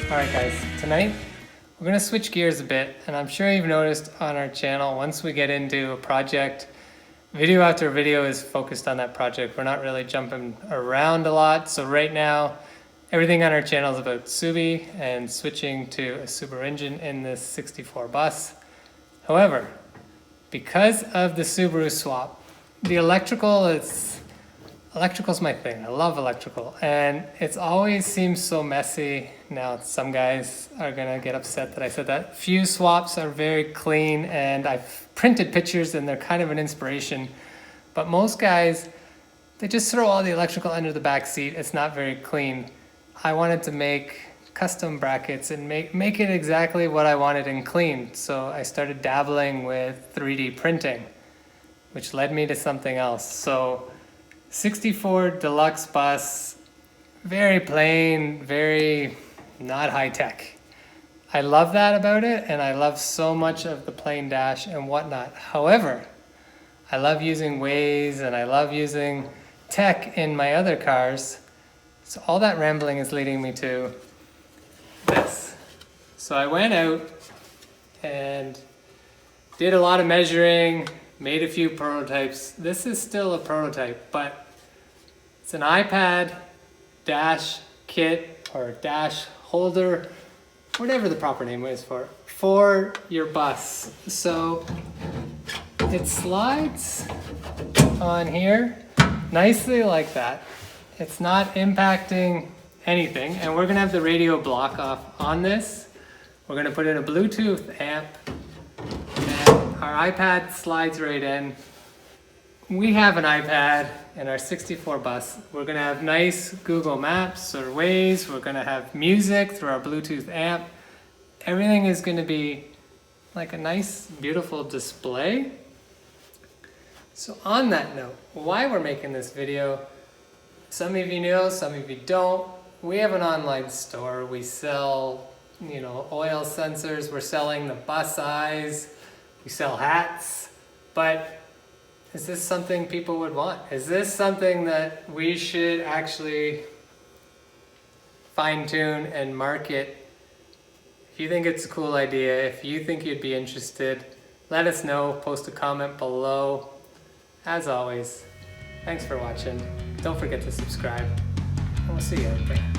Alright guys, tonight we're going to switch gears a bit, and I'm sure you've noticed on our channel, once we get into a project, video after video is focused on that project. We're not really jumping around a lot, so right now everything on our channel is about Subi and switching to a Subaru engine in this 64 bus. However, because of the Subaru swap, the electrical's my thing. I love electrical, and it's always seems so messy. Now some guys are gonna get upset that I said that. Few swaps are very clean, and I've printed pictures and they're kind of an inspiration, but most guys, they just throw all the electrical under the back seat. It's not very clean. I wanted to make custom brackets and make it exactly what I wanted and clean. So I started dabbling with 3D printing, which led me to something else. So 64 deluxe bus, very plain, very not high tech. I love that about it, and I love so much of the plain dash and whatnot. However, I love using Waze and I love using tech in my other cars. So all that rambling is leading me to this. So I went out and did a lot of measuring, made a few prototypes. This is still a prototype, but it's an iPad dash kit or dash holder, whatever the proper name is for your bus. So it slides on here nicely like that. It's not impacting anything, and we're gonna have the radio block off on this. We're gonna put in a Bluetooth amp, and our iPad slides right in. We have an iPad in our 64 bus. We're gonna have nice Google Maps or Waze. We're gonna have music through our Bluetooth amp. Everything is gonna be like a nice, beautiful display. So on that note, why we're making this video, some of you know, some of you don't. We have an online store. We sell, oil sensors. We're selling the bus eyes. We sell hats. But is this something people would want? Is this something that we should actually fine-tune and market? If you think it's a cool idea, if you think you'd be interested, let us know. Post a comment below. As always, thanks for watching. Don't forget to subscribe, and we'll see you out there.